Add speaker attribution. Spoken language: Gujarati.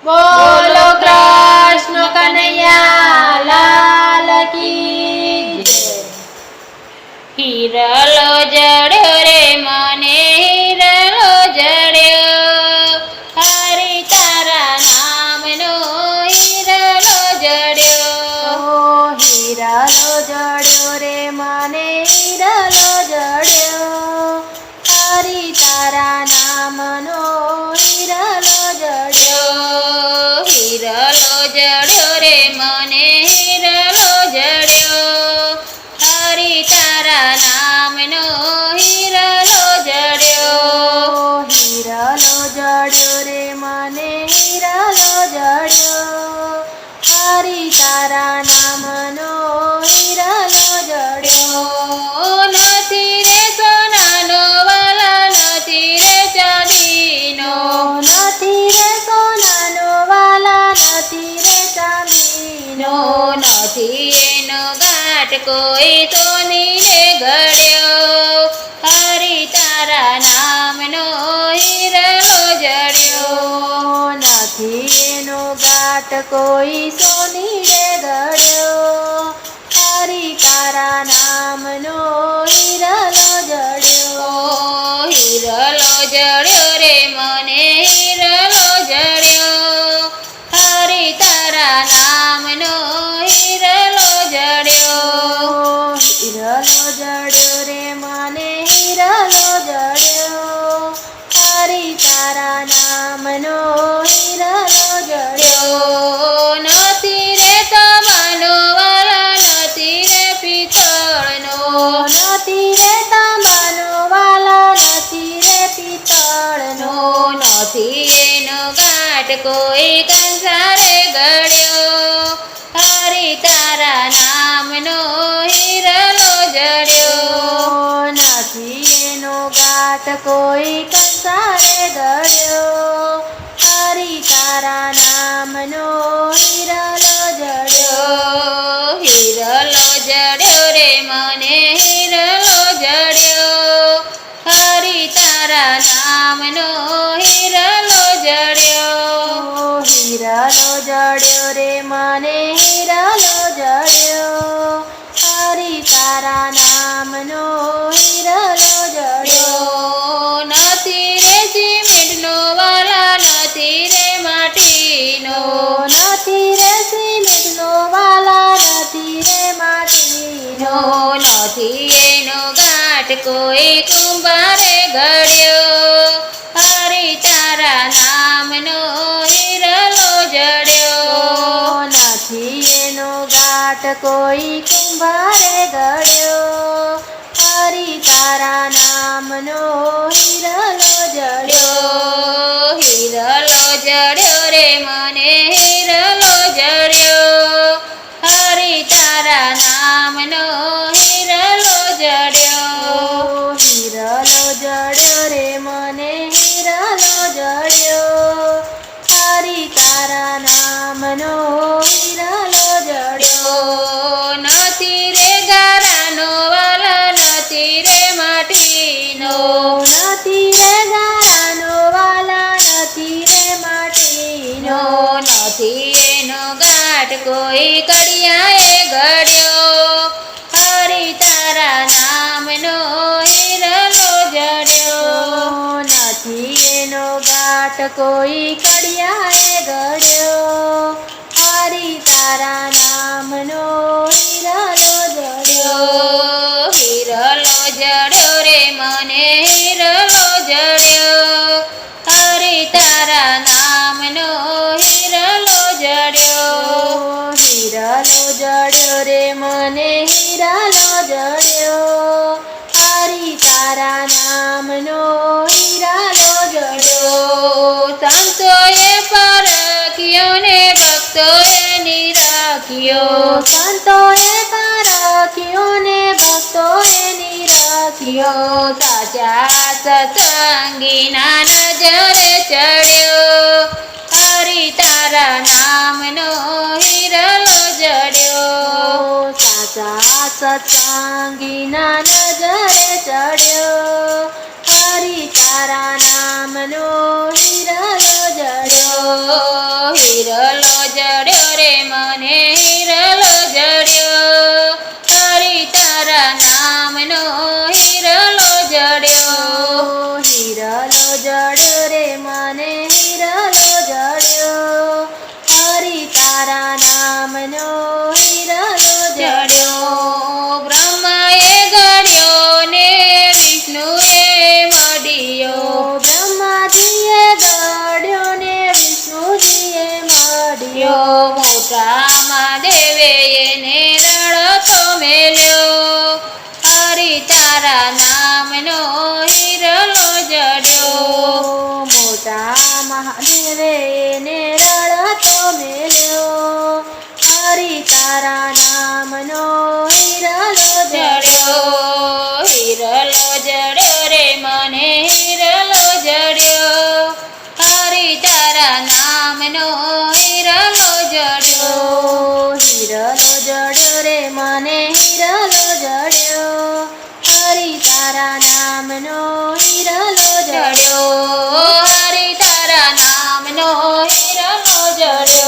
Speaker 1: બોલો કૃષ્ણ કનૈયા લાલ કી જય।
Speaker 2: હિરલો જડ્યો રે મને હિરલો જડ્યો, હરી તારા નામનો હિરલો જડ્યો।
Speaker 1: હીરાલો જડ્યો રે મને હીરાલો જડ્યો, હરી તારા નામનો હીરાલો જડ્યો।
Speaker 2: હિરલો જડ્યો રે મને હિરલો જડ્યો, હરી તારા નામનો હિરલો જડ્યો।
Speaker 1: હીરાલો જડ્યો રે મને હીરાલો જડ્યો, હરી તારા નામનો હીરાલો જડ્યો।
Speaker 2: નથી રે સોનાનો વાલા, નથી રે ચાંદીનો,
Speaker 1: નથી રે સોનાનો વાલા, નથી રે ચાંદીનો,
Speaker 2: નથી એનો ગાંઠ કોઈ સોનીને ઘડ્યો, હરી તારા નામનો હિરલો જડ્યો।
Speaker 1: નથી એનો ગાંઠ કોઈ સોનીને ઘડ્યો, હરી તારા નામનો હીરાલો જડ્યો।
Speaker 2: હિરલો જડ્યો રે મને હિરલો જડ્યો, હરી તારા નામનો હિરલો જડ્યો।
Speaker 1: હીરાલો જડ્યો રે મને હીરાલો જડ્યો, હરી તારા નામનો હીરાલો જડ્યો।
Speaker 2: નથી રે તમાનો વાલા, નથી રે પિત્તળનો,
Speaker 1: નથી રે તાંબાનો વાલા, નથી રે પિત્તળનો,
Speaker 2: નથી એનો ગાંઠ કોઈ કંસારે ઘડ્યો, હરી તારા નામનો હિરલો જડ્યો।
Speaker 1: નથી એનો ગાંઠ કોઈ કંસારે ઘડ્યો, હરી તારા નામનો હીરાલો જડ્યો।
Speaker 2: હિરલો જડ્યો રે મને હિરલો જડ્યો, હરી તારા નામનો હિરલો જડ્યો।
Speaker 1: હીરાલો જડ્યો રે મને હીરાલો જડ્યો, હરી તારા નામનો હીરાલો જડ્યો।
Speaker 2: નથી રે સિમેન્ટનો વાલા, નથી રે માટીનો,
Speaker 1: નથી રે સિમેન્ટનો વાલા, નથી રે માટીનો,
Speaker 2: નથી એનો ગાંઠ કોઈ કુંભારે ઘડ્યો, હરી તારા નામનો હિરલો જડ્યો।
Speaker 1: નથી એનો ગાંઠ કોઈ કુંભારે ઘડ્યો, હરી તારા નામનો હીરાલો જડ્યો।
Speaker 2: હિરલો જડ્યો રે મને હિરલો જડ્યો, હરી તારા નામનો હિરલો જડ્યો।
Speaker 1: હીરાલો જડ્યો રે મને હીરાલો જડ્યો, હરી તારા નામનો હીરાલો જડ્યો।
Speaker 2: નથી રે ગારાનો વાલા, નથી રે માટીનો,
Speaker 1: નથી રે ગારાનો વાલા, નથી રે માટીનો,
Speaker 2: નથી એનો ગાંઠ કોઈ કડિયાએ ઘડ્યો, હરી તારા નામનો હિરલો જડ્યો।
Speaker 1: નથી એનો ગાંઠ કોઈ કડિયાએ ઘડ્યો, હરી તારા નામનો હીરાલો જડ્યો।
Speaker 2: હિરલો જડ્યો રે મને હિરલો જડ્યો, હરી તારા નામનો હિરલો જડ્યો।
Speaker 1: હીરાલો જડ્યો રે મને હીરાલો જડ્યો, હરી તારા નામનો હીરાલો જડ્યો।
Speaker 2: સંતોએ પરખ્યો ને ભક્તોએ નિરાખ્યો,
Speaker 1: સંતોએ પારખ્યો ને ભક્તોએ નિરાખ્યો,
Speaker 2: સાચા સત્સંગીના નજરે ચડ્યો, હરી તારા નામનો હિરલો જડ્યો।
Speaker 1: સાચા સત્સંગીના નજરે ચડ્યો, હરી તારા નામનો હીરાલો જડ્યો।
Speaker 2: હિરલો જડ્યો રે મને હિરલો જડ્યો હરી તારા નામનો હિરલો જડ્યો
Speaker 1: હિરલો જડ્યો રે મને હિરલો જડ્યો હરી તારા નામનો હિરલો જડ્યો
Speaker 2: જડ્યો બ્રહ્માએ ગળ્યો ને વિષ્ણુએ મડિયો
Speaker 1: બ્રહ્માજીએ ગળ્યો ને વિષ્ણુજીએ મળ્યો
Speaker 2: યો મોટા મહાદેવે એને રડતો મેલ્યો હરી તારા નામનો હિરલો જડ્યો
Speaker 1: મોટા મહાદેવે એને રડતો મેલ્યો હરી તારા નામનો હિરલો જડ્યો
Speaker 2: હિરલો જડ્યો રે મને હિરલો જડ્યો હરી તારા નામનો હિરલો જડ્યો
Speaker 1: હિરલો જડ્યો રે મને હિરલો જડ્યો હરી તારા નામનો હિરલો જડ્યો
Speaker 2: જડ્યો હરી તારા નામનો હિરલો જડ્યો